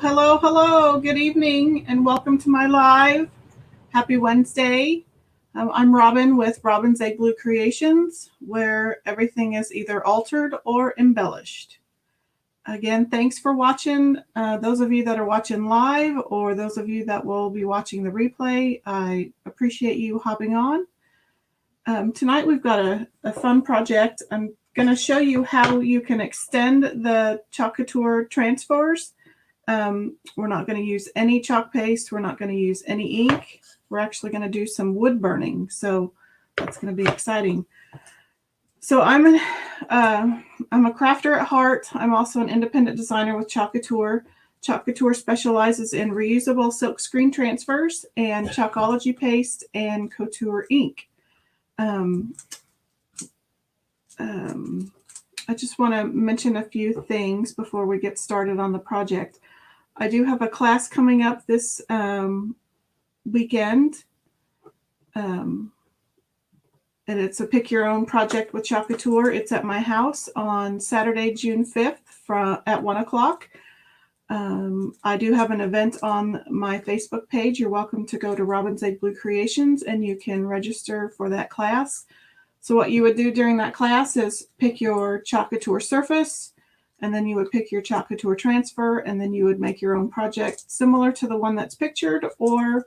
hello, hello. Good evening and welcome to my live. Happy Wednesday. I'm Robin with Robin's Egg Blue Creations, where everything is either altered or embellished. Again, thanks for watching. Those of you that are watching live or those of you that will be watching the replay, I appreciate you hopping on. Tonight we've got a fun project. I'm going to show you how you can extend the Chalk Couture transfers. We're not going to use any chalk paste. We're not going to use any ink. We're actually going to do some wood burning. So that's going to be exciting. So I'm a crafter at heart. I'm also an independent designer with Chalk Couture. Chalk Couture specializes in reusable silk screen transfers and chalkology paste and couture ink. I just want to mention a few things before we get started on the project. I do have a class coming up this weekend, and it's a pick your own project with Chalk Couture. It's at my house on Saturday, June 5th at 1 o'clock. I do have an event on my Facebook page. You're welcome to go to Robin's Egg Blue Creations and you can register for that class. So what you would do during that class is pick your Chalk Couture surface, and then you would pick your Chalk Couture transfer, and then you would make your own project similar to the one that's pictured, or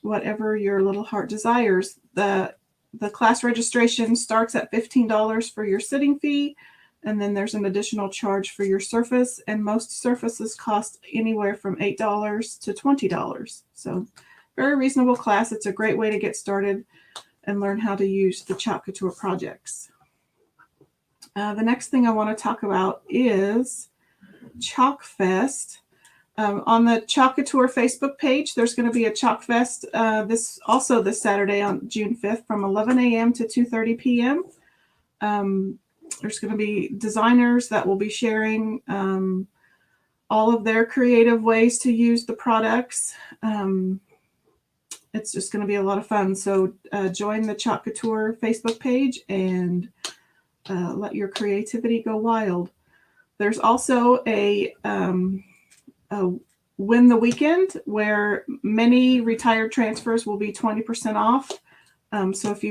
whatever your little heart desires. The class registration starts at $15 for your sitting fee, and then there's an additional charge for your surface, and most surfaces cost anywhere from $8 to $20. So very reasonable class. It's a great way to get started and learn how to use the Chalk Couture projects. The next thing I want to talk about is Chalk Fest. On the Chalk Couture Facebook page, there's going to be a Chalk Fest this Saturday on June 5th from 11 a.m. to 2:30 p.m. There's going to be designers that will be sharing all of their creative ways to use the products. It's just going to be a lot of fun. So join the Chalk Couture Facebook page and let your creativity go wild. There's also a Win the Weekend where many retired transfers will be 20% off. So if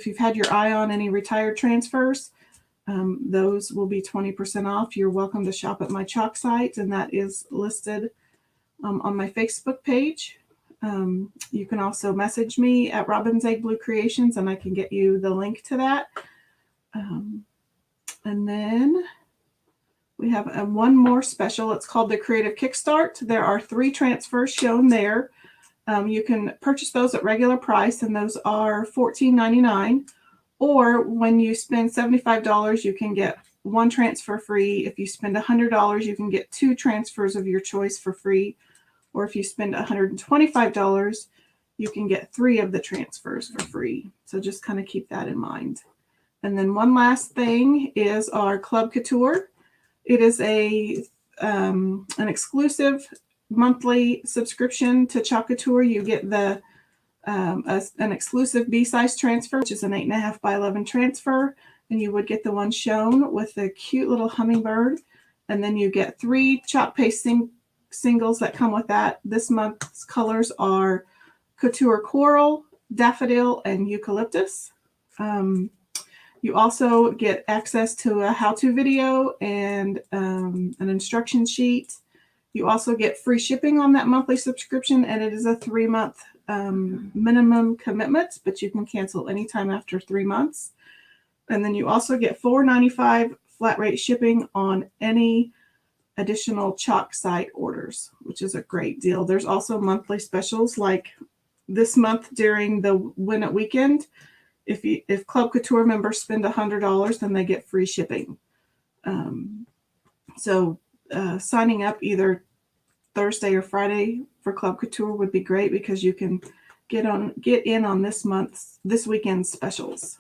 you've had your eye on any retired transfers, those will be 20% off. You're welcome to shop at my chalk site, and that is listed on my Facebook page. You can also message me at Robin's Egg Blue Creations, and I can get you the link to that. And then we have one more special. It's called the Creative Kickstart. There are 3 transfers shown there. You can purchase those at regular price, and those are $14.99. Or when you spend $75, you can get 1 transfer free. If you spend $100, you can get 2 transfers of your choice for free. Or if you spend $125, you can get 3 of the transfers for free. So just kind of keep that in mind. And then one last thing is our Club Couture. It is an exclusive monthly subscription to Chalk Couture. You get an exclusive B-size transfer, which is an 8.5 by 11 transfer, and you would get the one shown with the cute little hummingbird. And then you get 3 chalk paste singles that come with that. This month's colors are Couture Coral, Daffodil, and Eucalyptus. You also get access to a how-to video and an instruction sheet. You also get free shipping on that monthly subscription, and it is a 3-month minimum commitment, but you can cancel anytime after 3 months. And then you also get $4.95 flat rate shipping on any additional chalk site orders, which is a great deal. There's also monthly specials like this month during the Win It Weekend. If Club Couture members spend $100, then they get free shipping. So signing up either Thursday or Friday for Club Couture would be great because you can get in on this weekend's specials.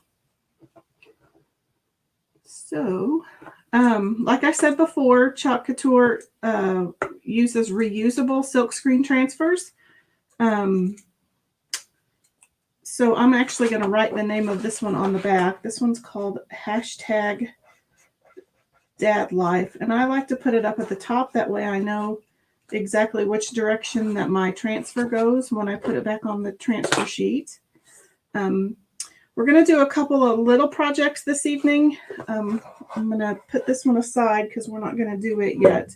So, like I said before, Chalk Couture uses reusable silk screen transfers. So I'm actually going to write the name of this one on the back. This one's called hashtag dad life. And I like to put it up at the top. That way I know exactly which direction that my transfer goes when I put it back on the transfer sheet. We're going to do a couple of little projects this evening. I'm going to put this one aside because we're not going to do it yet.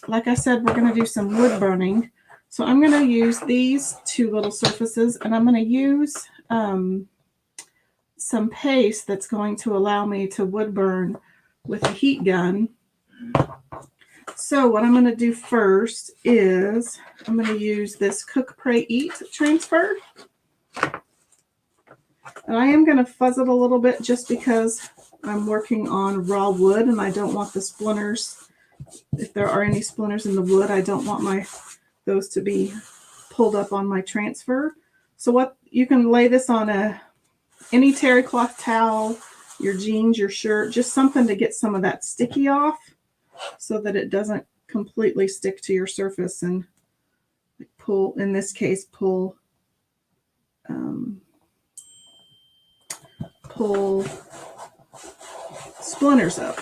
Like I said, we're going to do some wood burning. So I'm going to use these two little surfaces, and I'm going to use some paste that's going to allow me to wood burn with a heat gun. So what I'm going to do first is I'm going to use this Cook, Pray, Eat transfer. And I am going to fuzz it a little bit just because I'm working on raw wood and I don't want the splinters. If there are any splinters in the wood, I don't want those to be pulled up on my transfer. So what you can lay this on any terry cloth towel, your jeans, your shirt, just something to get some of that sticky off so that it doesn't completely stick to your surface and pull, in this case, pull splinters up.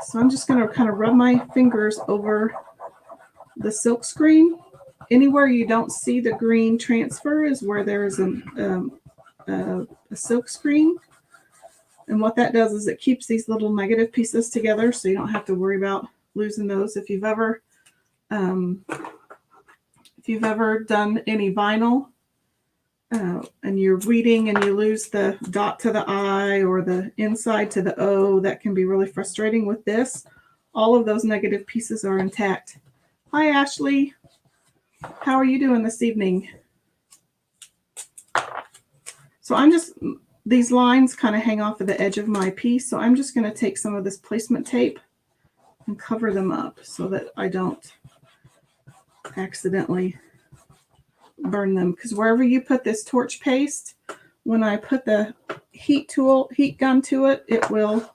So I'm just going to kind of rub my fingers over the silk screen. Anywhere you don't see the green transfer is where there is a silk screen. And what that does is it keeps these little negative pieces together so you don't have to worry about losing those. If you've ever done any vinyl and you're reading and you lose the dot to the I or the inside to the O, that can be really frustrating. With this, all of those negative pieces are intact. Hi, Ashley. How are you doing this evening? So these lines kind of hang off of the edge of my piece. So I'm just going to take some of this placement tape and cover them up so that I don't accidentally burn them. Because wherever you put this torch paste, when I put the heat gun to it, it will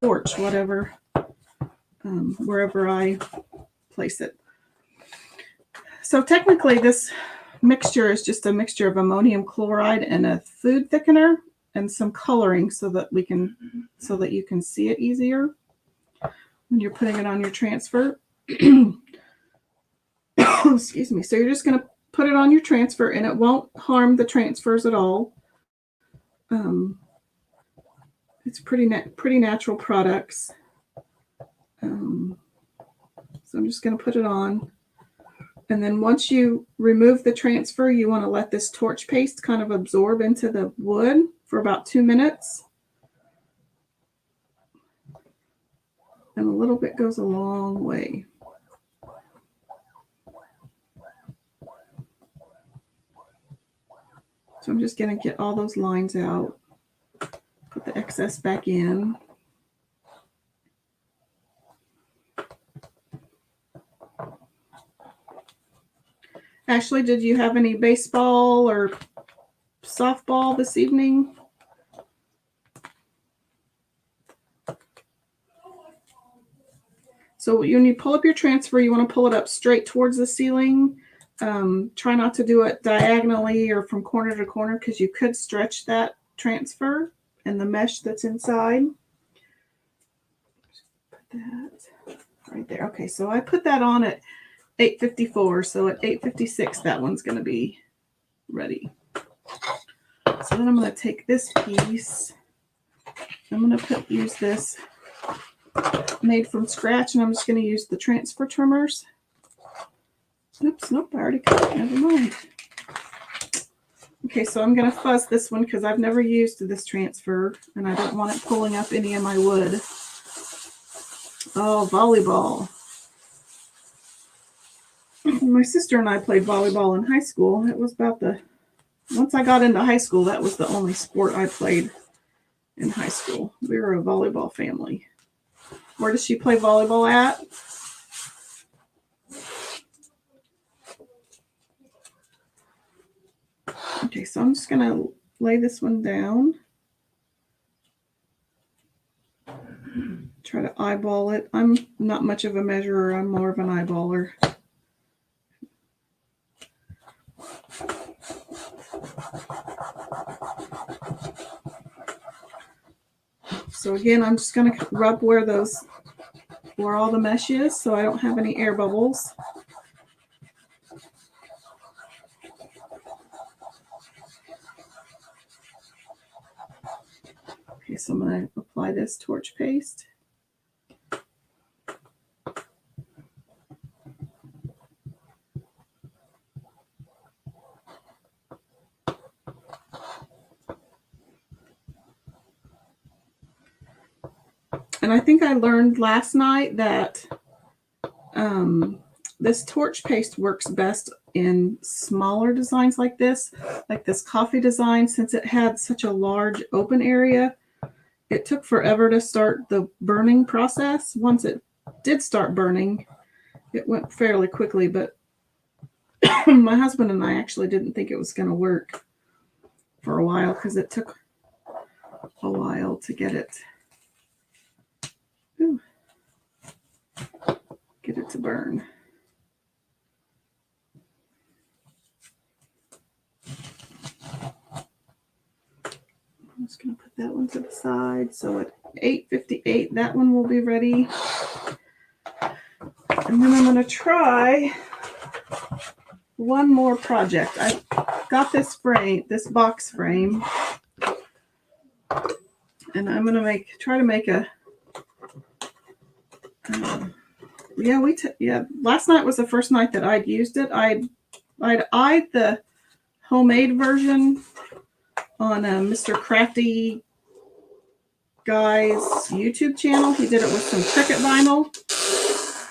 torch whatever, wherever I place it. So technically this mixture is just a mixture of ammonium chloride and a food thickener and some coloring so that you can see it easier when you're putting it on your transfer. Excuse me. So you're just going to put it on your transfer and it won't harm the transfers at all. It's pretty natural products. So I'm just going to put it on. And then once you remove the transfer, you want to let this torch paste kind of absorb into the wood for about 2 minutes. And a little bit goes a long way. So I'm just going to get all those lines out, put the excess back in. Ashley, did you have any baseball or softball this evening? So when you pull up your transfer, you want to pull it up straight towards the ceiling. Try not to do it diagonally or from corner to corner because you could stretch that transfer and the mesh that's inside. Put that right there. Okay, so I put that on at 8:54. So at 8:56, that one's going to be ready. So then I'm going to take this piece. I'm going to use this made from scratch, and I'm just going to use the transfer trimmers. Oops, nope, I already cut it. Never mind. Okay, so I'm going to fuzz this one because I've never used this transfer, and I don't want it pulling up any of my wood. Oh, volleyball. My sister and I played volleyball in high school. It was once I got into high school, that was the only sport I played in high school. We were a volleyball family. Where does she play volleyball at? Okay, so I'm just going to lay this one down. Try to eyeball it. I'm not much of a measurer. I'm more of an eyeballer. So again, I'm just going to rub where all the mesh is so I don't have any air bubbles. Okay, so I'm going to apply this torch paste. And I think I learned last night that this torch paste works best in smaller designs like this coffee design. Since it had such a large open area, it took forever to start the burning process. Once it did start burning, it went fairly quickly, but my husband and I actually didn't think it was going to work for a while because it took a while to get it to burn. I'm just going to put that one to the side. So at 8:58, that one will be ready. And then I'm going to try one more project. I got this box frame, and I'm going to try to make a. Last night was the first night that I'd used it. I'd eyed the homemade version on Mr. Crafty Guy's YouTube channel. He did it with some Cricut vinyl,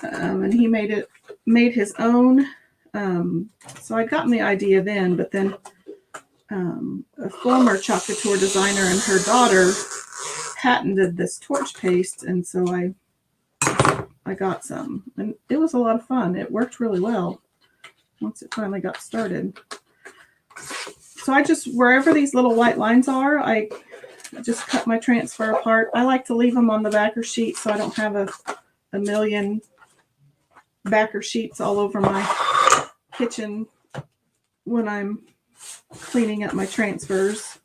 and he made his own. So I'd gotten the idea then, but then a former Couture designer and her daughter patented this torch paste, and so I got some, and it was a lot of fun. It worked really well once it finally got started. So wherever these little white lines are, I just cut my transfer apart. I like to leave them on the backer sheet so I don't have a million backer sheets all over my kitchen when I'm cleaning up my transfers.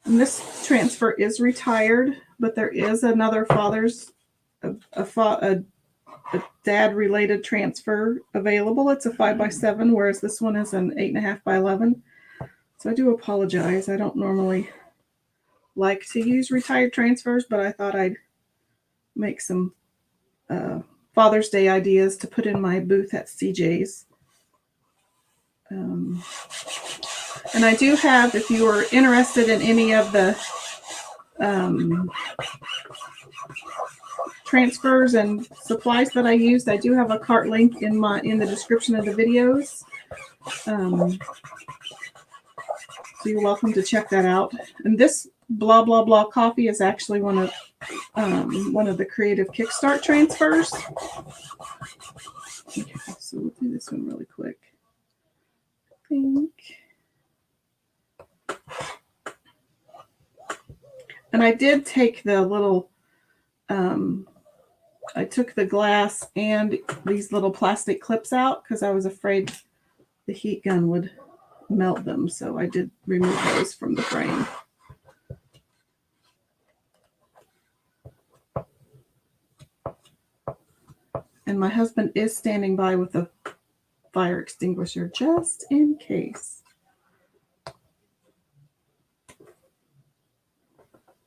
And this transfer is retired, but there is another a dad-related transfer available. It's a 5x7, whereas this one is an 8.5x11. So I do apologize. I don't normally like to use retired transfers, but I thought I'd make some Father's Day ideas to put in my booth at CJ's. And I do have, if you are interested in any of the transfers and supplies that I used, I do have a cart link in the description of the videos. So you're welcome to check that out. And this blah blah blah coffee is actually one of the Creative Kickstart transfers. Okay, so we'll do this one really quick. I think. And I did take the little, I took the glass and these little plastic clips out because I was afraid the heat gun would melt them. So I did remove those from the frame. And my husband is standing by with a fire extinguisher just in case.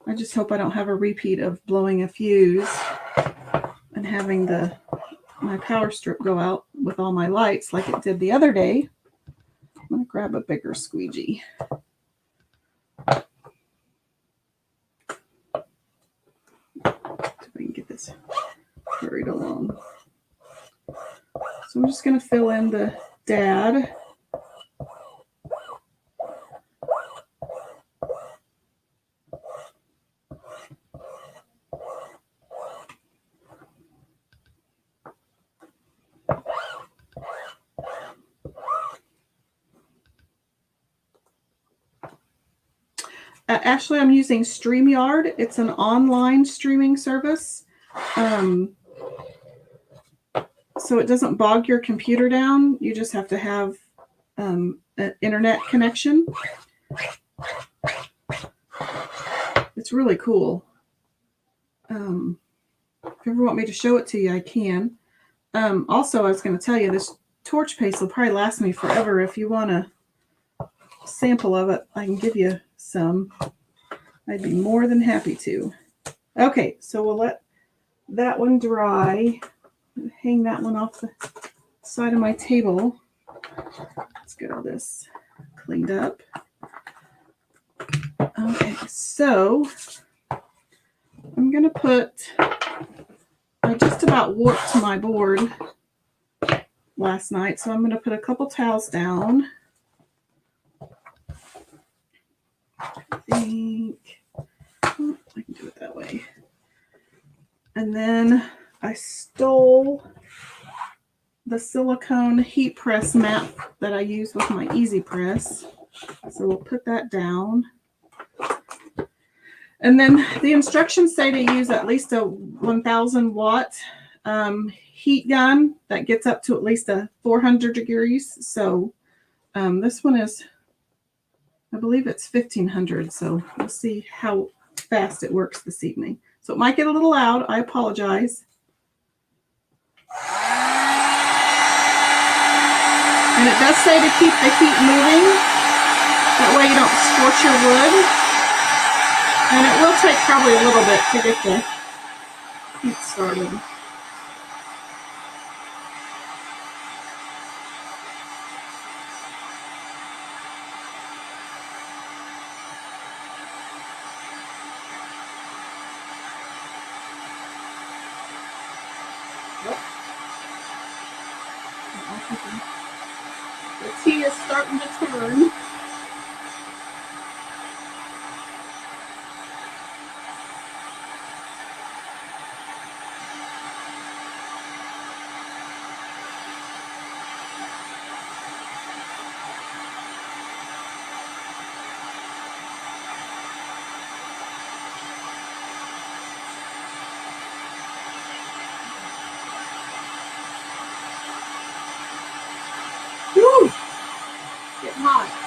I just hope I don't have a repeat of blowing a fuse and having my power strip go out with all my lights like it did the other day. I'm going to grab a bigger squeegee. See if I can get this carried along. So I'm just going to fill in the dad. Actually, I'm using StreamYard. It's an online streaming service. So it doesn't bog your computer down. You just have to have an internet connection. It's really cool. If you ever want me to show it to you, I can. Also, I was going to tell you, this torch paste will probably last me forever. If you want a sample of it, I can give you some. I'd be more than happy to. Okay, so we'll let that one dry. Hang that one off the side of my table. Let's get all this cleaned up. Okay, so I'm going to put, I just about warped my board last night, so I'm going to put a couple towels down. I think I can do it that way. And then I stole the silicone heat press mat that I use with my Easy Press. So we'll put that down. And then the instructions say to use at least a 1000 watt heat gun that gets up to at least a 400 degrees. So this one is, I believe it's 1500. So we'll see how fast it works this evening. So it might get a little loud. I apologize. And it does say to keep the heat moving. That way you don't scorch your wood. And it will take probably a little bit to get the heat started. The tea is starting to turn. Woo! Getting hot.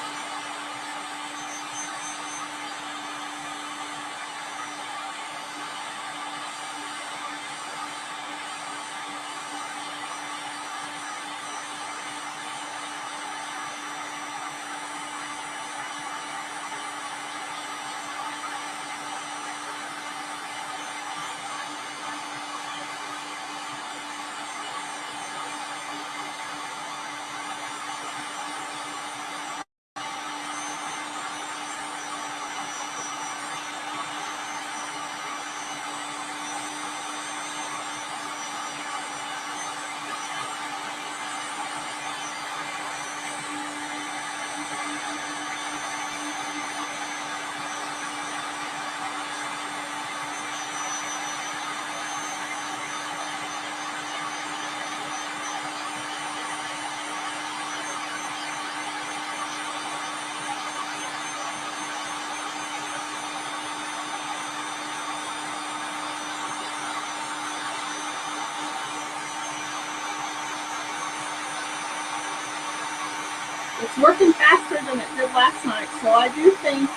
It's working faster than it did last night, so I do think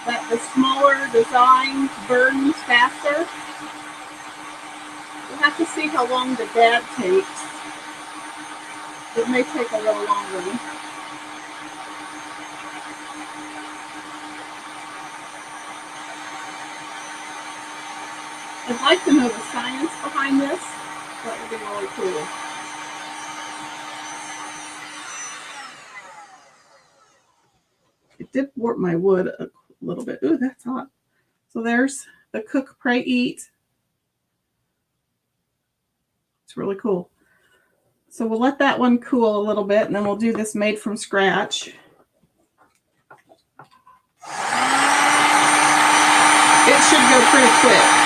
that the smaller design burns faster. We'll have to see how long the dab takes. It may take a little longer. I'd like to know the science behind this. That would be really cool. It did warp my wood a little bit. Ooh, that's hot. So there's the Cook, Pray, Eat. It's really cool. So we'll let that one cool a little bit, and then we'll do this made from scratch. It should go pretty quick.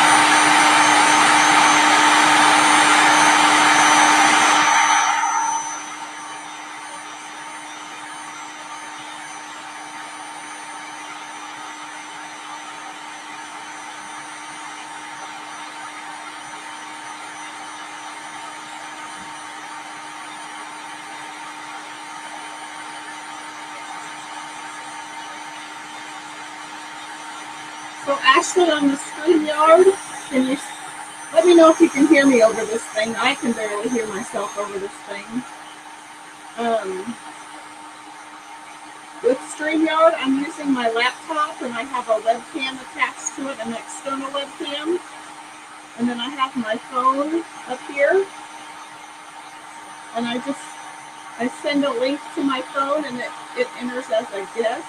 So Ashley on the StreamYard, can you let me know if you can hear me over this thing? I can barely hear myself over this thing. With StreamYard, I'm using my laptop and I have a webcam attached to it, an external webcam. And then I have my phone up here. And I send a link to my phone and it enters as a guest.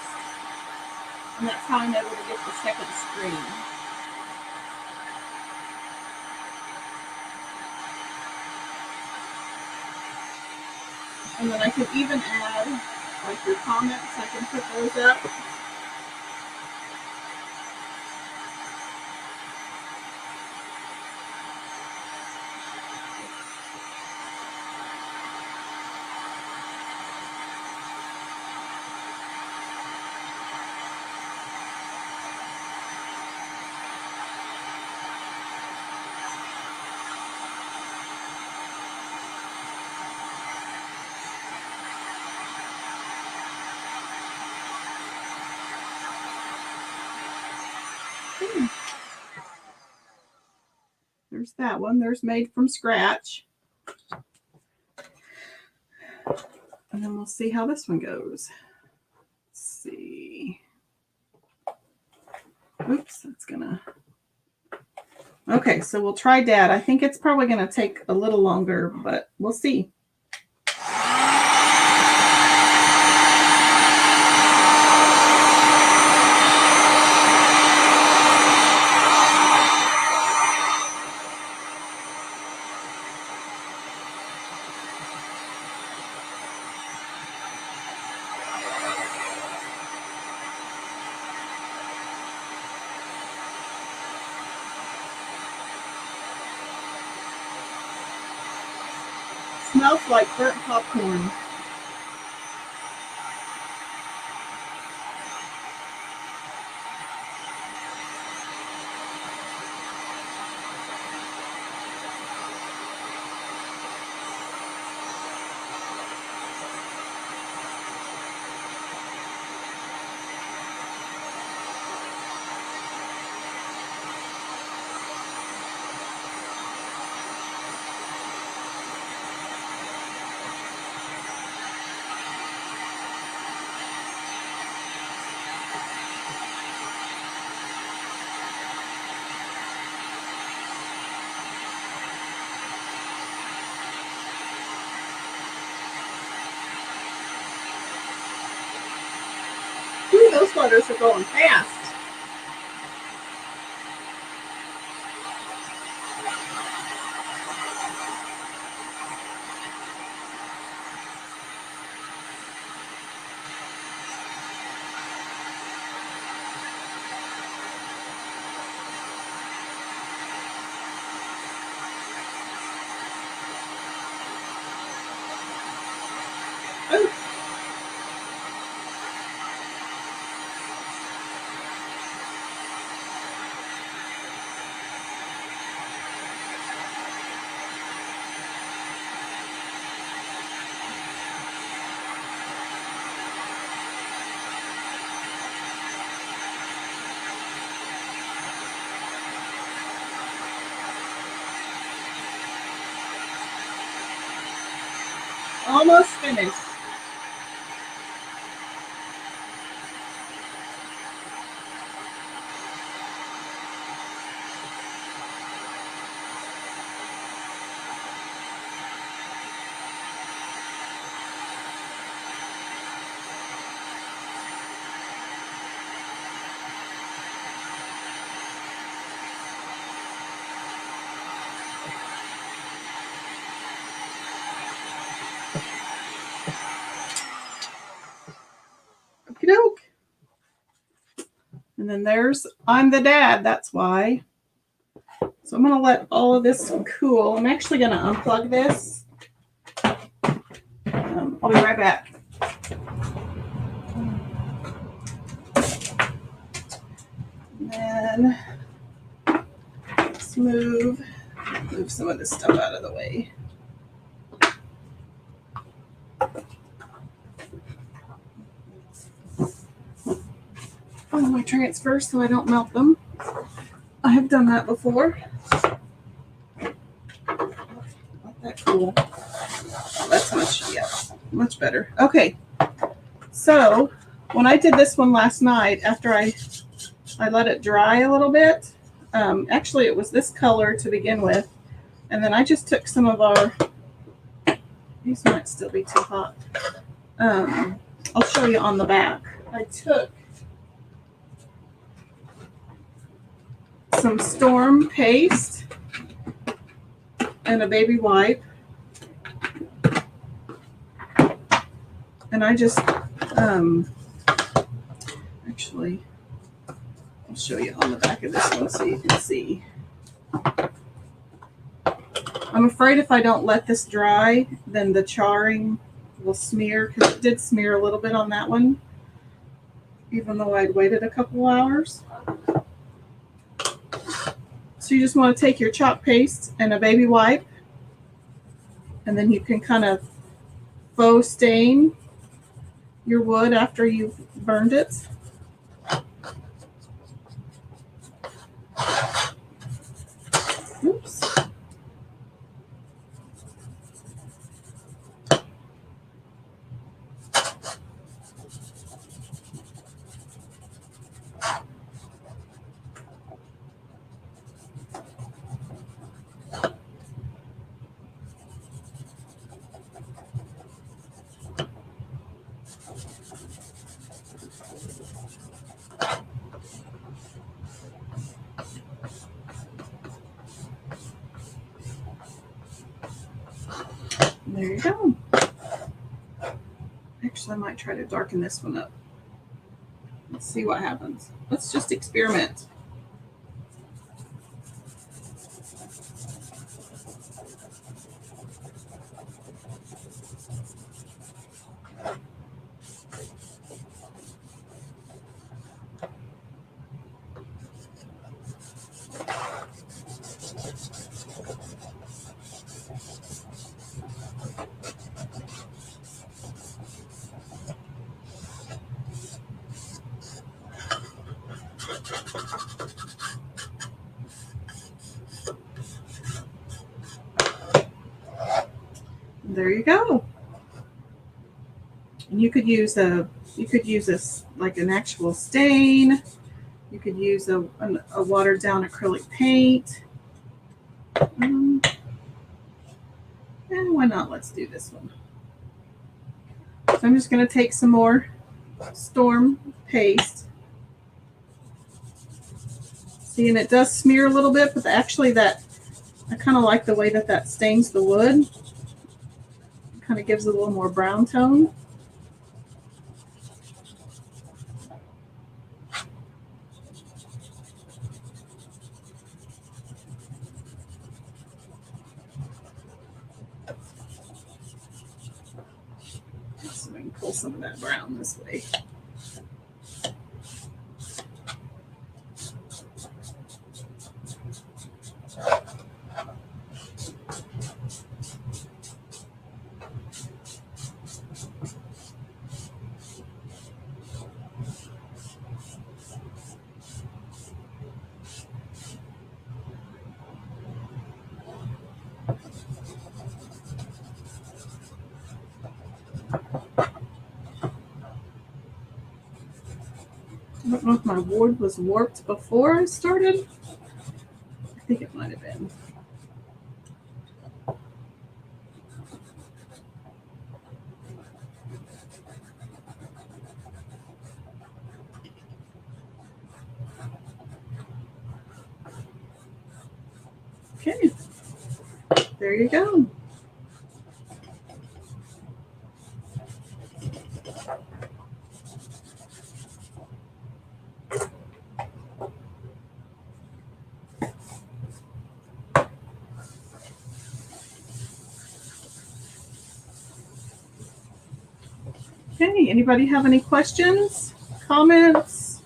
And that's how I'm able to get the second screen. And then I can even add like your comments, I can put those up. There's that one. There's Made from Scratch. And then we'll see how this one goes. Let's see. Oops, that's gonna. Okay, so we'll try Dad. I think it's probably gonna take a little longer, but we'll see. Smells like burnt popcorn. Ooh, those letters are going fast. Ooh. Almost finished. Okey-doke. And then there's I'm the Dad, that's why. So I'm going to let all of this cool. I'm actually going to unplug this. I'll be right back. And then let's move some of this stuff out of the way. Oh, my transfers so I don't melt them. have done that before. Not that cool. That's much better. Okay, so when I did this one last night, after I let it dry a little bit, actually it was this color to begin with, and then I just took some of our, these might still be too hot. I'll show you on the back. I took some Storm paste and a baby wipe, and I just actually I'll show you on the back of this one so you can see. I'm afraid if I don't let this dry, then the charring will smear, because it did smear a little bit on that one, even though I'd waited a couple hours. So you just want to take your chalk paste and a baby wipe, and then you can kind of faux stain your wood after you've burned it. Oops. There you go. Actually, I might try to darken this one up. Let's see what happens. Let's just experiment. There you go. And you could use this like an actual stain. You could use a watered down acrylic paint. And why not? Let's do this one. So I'm just going to take some more Storm paste. See, and it does smear a little bit, but actually that, I kind of like the way that stains the wood. It kind of gives it a little more brown tone. So we can pull some of that brown this way. I don't know if my board was warped before I started. I think it might have been. Okay, there you go. Okay, anybody have any questions, comments?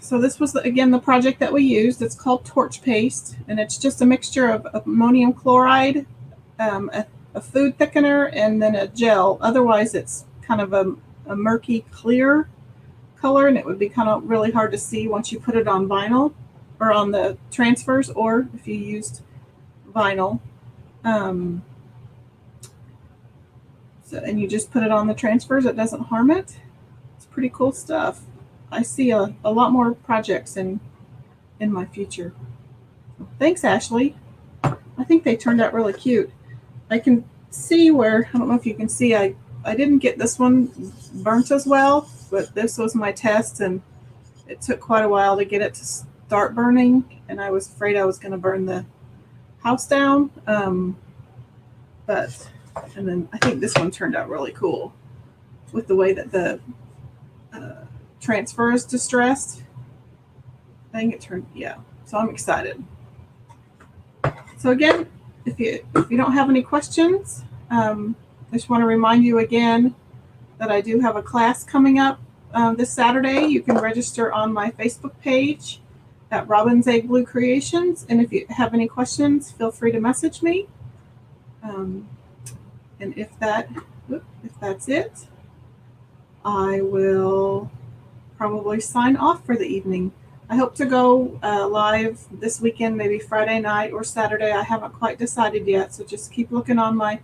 So this was, again, the project that we used. It's called torch paste, and it's just a mixture of ammonium chloride, a food thickener, and then a gel. Otherwise, it's kind of a murky clear color, and it would be kind of really hard to see once you put it on vinyl or on the transfers, or if you used vinyl. And you just put it on the transfers, it doesn't harm it. It's pretty cool stuff. I see a lot more projects in my future. Thanks, Ashley. I think they turned out really cute. I can see where, I don't know if you can see, I didn't get this one burnt as well, but this was my test, and it took quite a while to get it to start burning, and I was afraid I was going to burn the house down. And then I think this one turned out really cool with the way that the transfer is distressed. I think it turned, yeah. So I'm excited. So again, if you don't have any questions, I just want to remind you again that I do have a class coming up this Saturday. You can register on my Facebook page at Robin's Egg Blue Creations, and if you have any questions, feel free to message me. And if that's it, I will probably sign off for the evening. I hope to go live this weekend, maybe Friday night or Saturday. I haven't quite decided yet, so just keep looking on my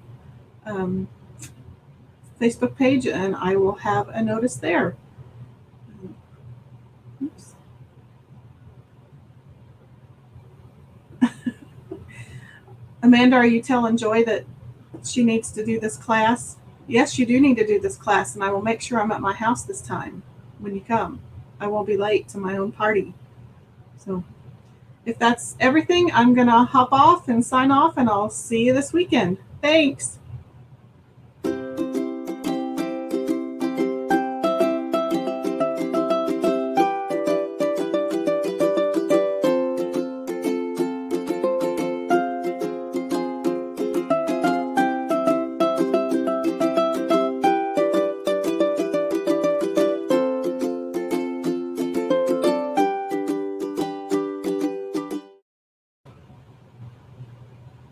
Facebook page, and I will have a notice there. Oops. Amanda, are you telling Joy that she needs to do this class? Yes, you do need to do this class, and I will make sure I'm at my house this time when you come. I won't be late to my own party. So if that's everything, I'm going to hop off and sign off, and I'll see you this weekend. Thanks.